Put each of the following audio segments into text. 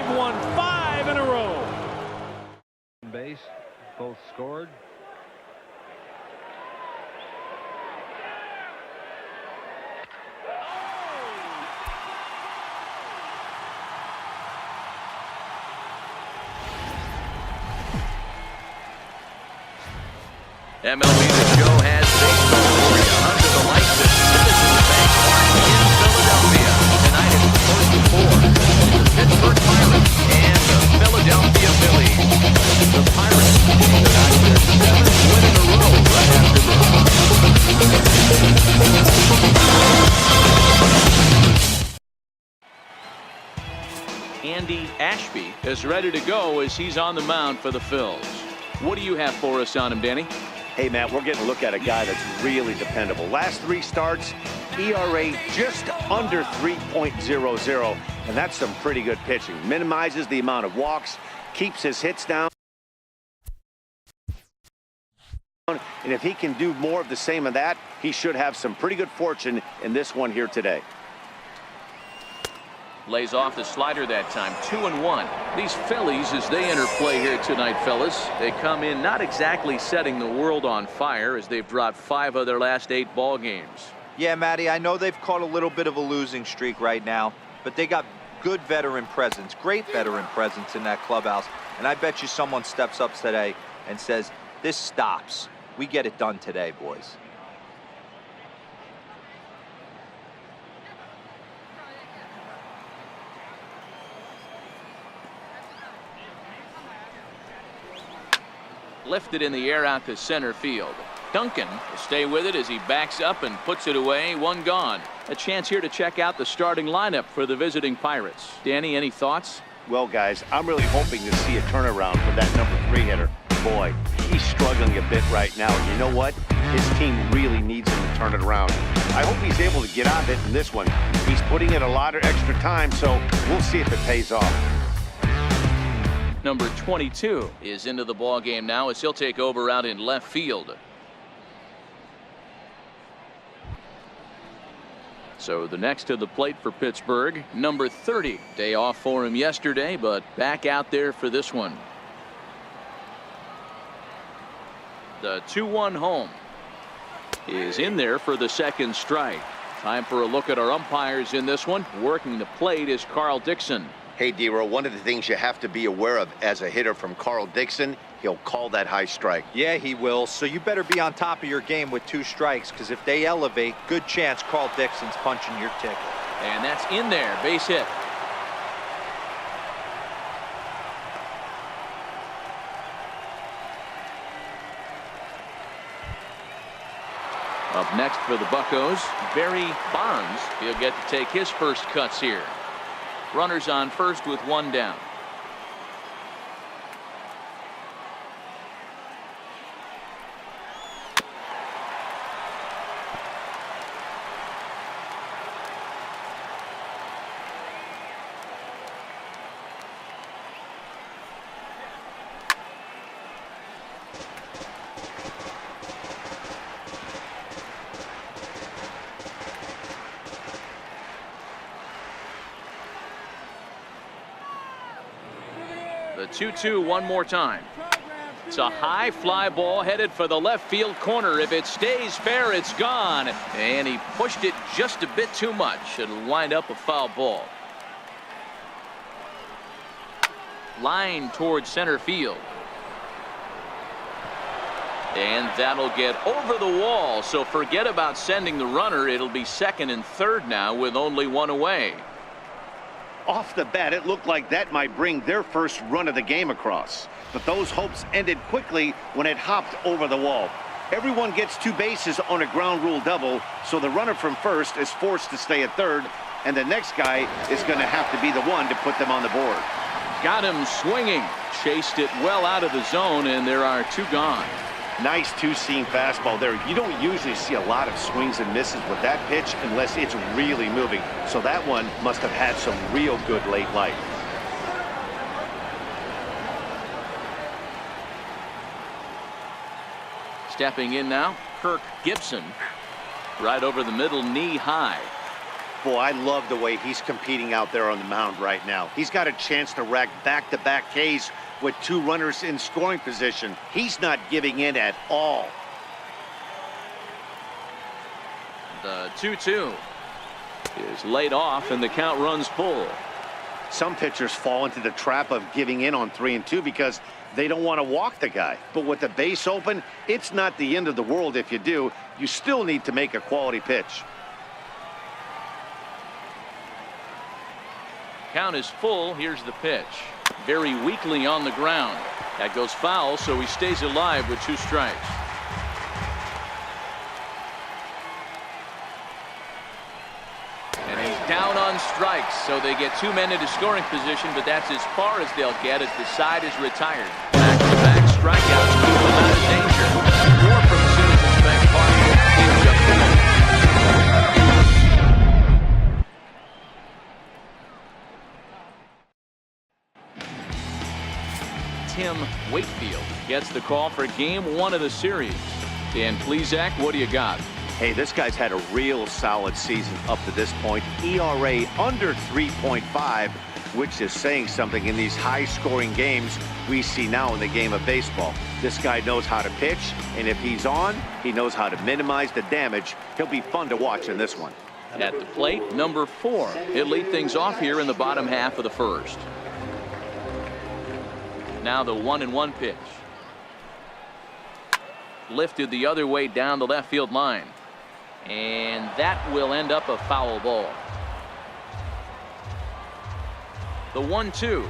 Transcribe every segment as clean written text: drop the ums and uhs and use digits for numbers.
They've won 5 in a row. Base, both scored. MLB The Show has baseball for you under the lights at Citizens Bank Park in Philadelphia. Tonight it's the first of 4. The Pittsburgh Pirates and the Philadelphia Phillies. The Pirates got their 7th win in a row right after the Andy Ashby is ready to go as he's on the mound for the Phils. What do you have for us on him, Danny? Hey, Matt, we're getting a look at a guy that's really dependable. Last 3 starts, ERA just under 3.00, and that's some pretty good pitching. Minimizes the amount of walks, keeps his hits down. And if he can do more of the same of that, he should have some pretty good fortune in this one here today. Lays off the slider that time. 2-1. These Phillies, as they enter play here tonight, fellas, they come in not exactly setting the world on fire as they've dropped 5 of their last 8 ball games. Yeah, Matty, I know they've caught a little bit of a losing streak right now, but they got good veteran presence, great veteran presence in that clubhouse. And I bet you someone steps up today and says, this stops. We get it done today, boys. Lifted in the air out to center field. Duncan will stay with it as he backs up and puts it away. 1 gone. A chance here to check out the starting lineup for the visiting Pirates. Danny, any thoughts? Well, guys, I'm really hoping to see a turnaround for that number 3 hitter. Boy, he's struggling a bit right now. And you know what? His team really needs him to turn it around. I hope he's able to get out of it in this one. He's putting in a lot of extra time, so we'll see if it pays off. Number 22 is into the ball game now as he'll take over out in left field. So the next to the plate for Pittsburgh, number 30. Day off for him yesterday, but back out there for this one. The 2-1 home is in there for the 2nd strike. Time for a look at our umpires in this one. Working the plate is Carl Dixon. Hey, D-Row, one of the things you have to be aware of as a hitter from Carl Dixon, he'll call that high strike. Yeah, he will. So you better be on top of your game with 2 strikes, because if they elevate, good chance Carl Dixon's punching your ticket. And that's in there. Base hit. Up next for the Buccos, Barry Bonds. He'll get to take his first cuts here. Runners on first with 1 down. The 2-2 one more time. It's a high fly ball headed for the left field corner. If it stays fair, it's gone. And he pushed it just a bit too much. It'll wind up a foul ball. Line towards center field. And that'll get over the wall. So forget about sending the runner. It'll be 2nd and 3rd now with only 1 away. Off the bat, it looked like that might bring their first run of the game across. But those hopes ended quickly when it hopped over the wall. Everyone gets 2 bases on a ground rule double, so the runner from first is forced to stay at 3rd, and the next guy is going to have to be the one to put them on the board. Got him swinging. Chased it well out of the zone, and there are 2 gone. Nice 2-seam fastball there. You don't usually see a lot of swings and misses with that pitch unless it's really moving. So that one must have had some real good late life. Stepping in now, Kirk Gibson. Right over the middle, knee high. Boy, I love the way he's competing out there on the mound right now. He's got a chance to rack back-to-back Ks with 2 runners in scoring position. He's not giving in at all. The 2-2 is laid off, and the count runs full. Some pitchers fall into the trap of giving in on 3-2 because they don't want to walk the guy. But with the base open, it's not the end of the world if you do. You still need to make a quality pitch. Count is full. Here's the pitch. Very weakly on the ground. That goes foul, so he stays alive with 2 strikes. And he's down on strikes, so they get 2 men into scoring position, but that's as far as they'll get as the side is retired. Back-to-back strikeouts keep them out of danger. 4 from Citizens Bank Park. He's up to Tim Wakefield gets the call for game 1 of the series. Dan Plesac, what do you got? Hey, this guy's had a real solid season up to this point. ERA under 3.5, which is saying something in these high-scoring games we see now in the game of baseball. This guy knows how to pitch, and if he's on, he knows how to minimize the damage. He'll be fun to watch in this one. At the plate, number 4. He'll lead things off here in the bottom half of the first. Now the 1-1 pitch. Lifted the other way down the left field line. And that will end up a foul ball. The 1-2.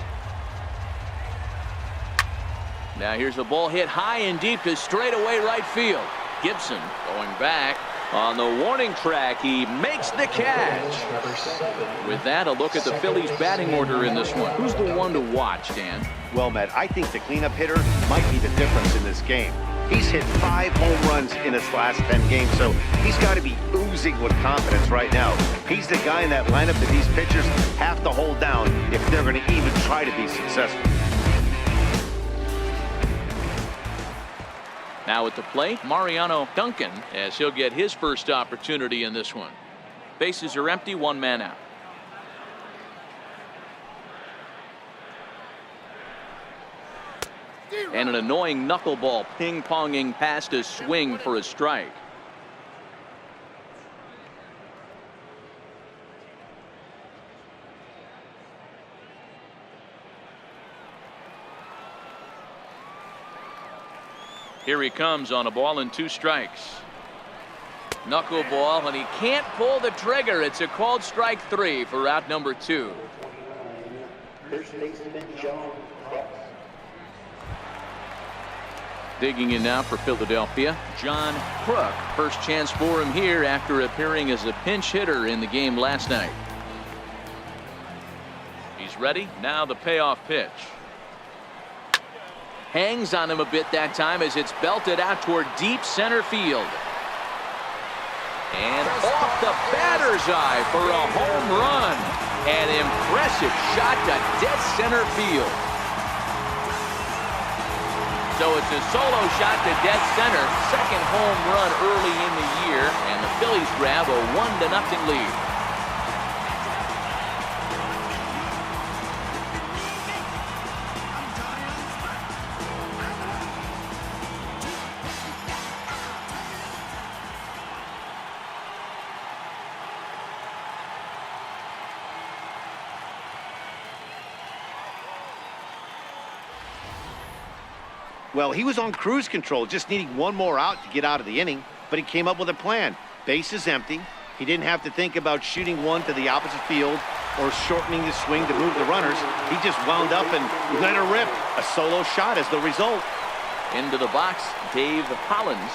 Now here's the ball hit high and deep to straightaway right field. Gibson going back on the warning track. He makes the catch. With that, a look at the Phillies batting order in this one. Who's the one to watch, Dan? Well, Matt, I think the cleanup hitter might be the difference in this game. He's hit 5 home runs in his last 10 games, so he's got to be oozing with confidence right now. He's the guy in that lineup that these pitchers have to hold down if they're going to even try to be successful. Now at the plate, Mariano Duncan, as he'll get his first opportunity in this one. Bases are empty, 1 man out. And an annoying knuckleball ping-ponging past a swing for a strike. Here he comes on a ball and 2 strikes. Knuckleball, and he can't pull the trigger. It's a called strike 3 for out number 2. Digging in now for Philadelphia, John Crook. First chance for him here after appearing as a pinch hitter in the game last night. He's ready. Now the payoff pitch. Hangs on him a bit that time as it's belted out toward deep center field. And off the batter's eye for a home run. An impressive shot to dead center field. So it's a solo shot to dead center. Second home run early in the year. And the Phillies grab a 1-0 lead. Well, he was on cruise control, just needing 1 more out to get out of the inning, but he came up with a plan. Base is empty. He didn't have to think about shooting one to the opposite field or shortening the swing to move the runners. He just wound up and let her rip. A solo shot is the result. Into the box, Dave Hollins.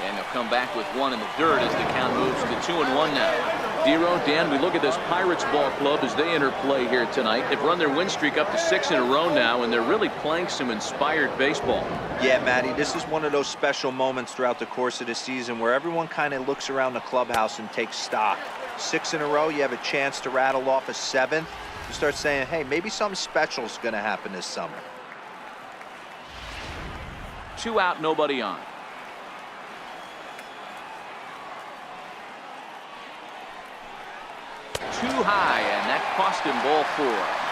And he'll come back with 1 in the dirt as the count moves to 2-1 now. Dero, Dan, we look at this Pirates ball club as they enter play here tonight. They've run their win streak up to 6 in a row now, and they're really playing some inspired baseball. Yeah, Matty, this is one of those special moments throughout the course of the season where everyone kind of looks around the clubhouse and takes stock. 6 in a row, you have a chance to rattle off a 7th. You start saying, hey, maybe something special is going to happen this summer. 2 out, nobody on. too high, and that cost him ball 4.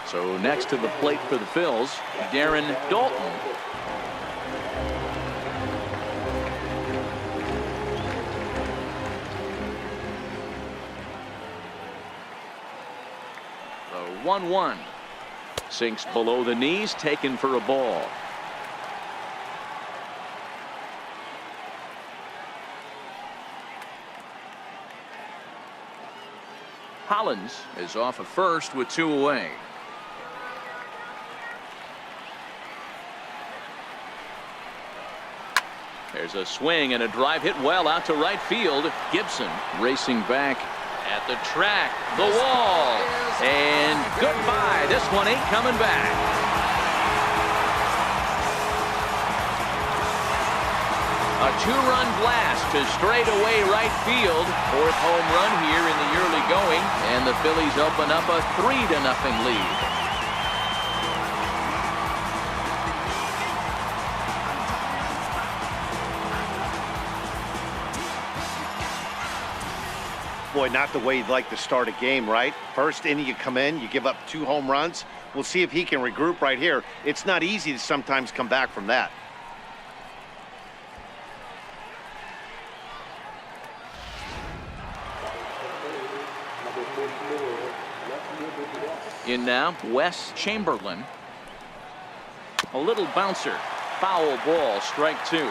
So next to the plate for the Phils, Darren Dalton. The 1-1 sinks below the knees, taken for a ball. Hollins is off at first with 2 away. There's a swing and a drive hit well out to right field. Gibson racing back at the track, the wall, and goodbye. This one ain't coming back. A 2-run blast to straightaway right field. 4th home run here in the early going, and the Phillies open up a 3-0 lead. Boy, not the way you'd like to start a game, right? First inning, you come in, you give up 2 home runs. We'll see if he can regroup right here. It's not easy to sometimes come back from that. In now, Wes Chamberlain. A little bouncer. Foul ball, strike 2.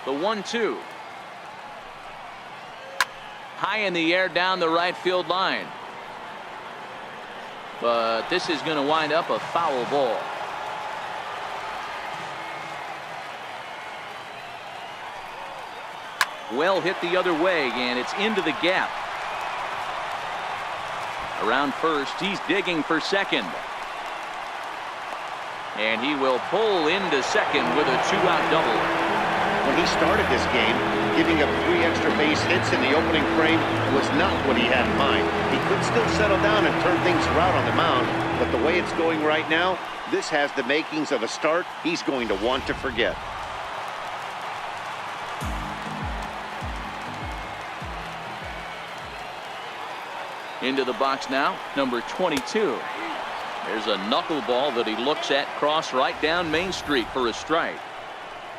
The 1-2. High in the air down the right field line. But this is going to wind up a foul ball. Well hit the other way, and it's into the gap. Around first, he's digging for second. And he will pull into second with a 2-out double. When he started this game, giving up 3 extra base hits in the opening frame was not what he had in mind. He could still settle down and turn things around on the mound, but the way it's going right now, this has the makings of a start he's going to want to forget. Into the box now, number 22. There's a knuckleball that he looks at cross right down Main Street for a strike.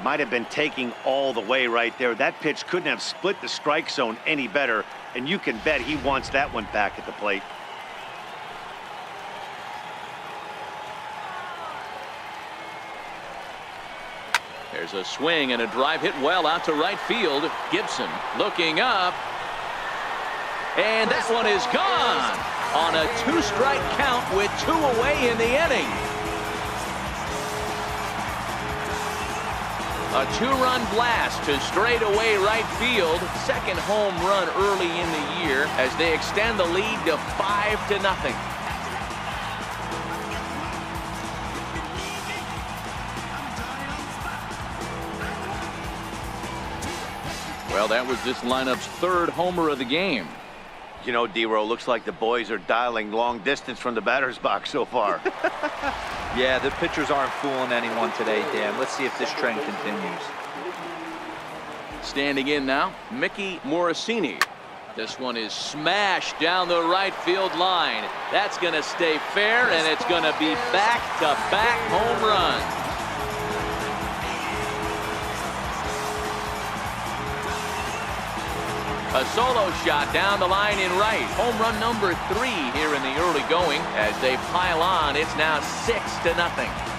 Might have been taking all the way right there. That pitch couldn't have split the strike zone any better, and you can bet he wants that one back at the plate. There's a swing and a drive hit well out to right field. Gibson looking up. And that one is gone on a 2-strike count with 2 away in the inning. A 2-run blast to straightaway right field. 2nd home run early in the year as they extend the lead to 5-0. Well, that was this lineup's 3rd homer of the game. You know, D-Row, looks like the boys are dialing long distance from the batter's box so far. Yeah, the pitchers aren't fooling anyone today, Dan. Let's see if this trend continues. Standing in now, Mickey Morosini. This one is smashed down the right field line. That's going to stay fair, and it's going to be back-to-back home runs. A solo shot down the line in right. Home run number 3 here in the early going. As they pile on, it's now 6-0.